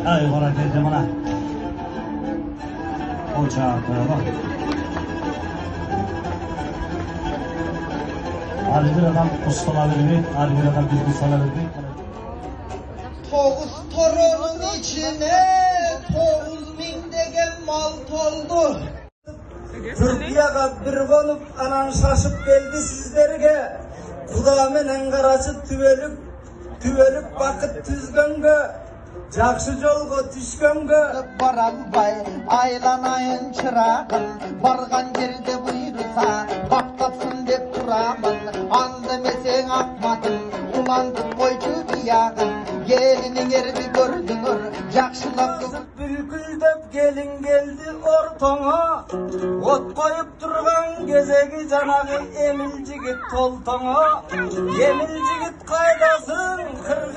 Ay qora keldi mana. Ocha qo'yma. Har adam ustalarını, har adam biznesçilerini. Toğuz toronun içine 9.000 degen mal toldu. Türkiye'ye bir konup anan şaşıp geldi sizlerge. Kuda menen qaracı tüvelük bakıp tüzgönge. Жақсы жолға түшкенге барамбай айланайын шырағым барған жерде бұйырса баптапсың деп тұрамын андемесең ақматым улантып қойшы бияғым келініңерді көрдіңір жақсылап бүлкілдеп келін келді ортаңа от қойып тұрған кезегі жанағы еміл жігіт толтаңа еміл жігіт қайдасың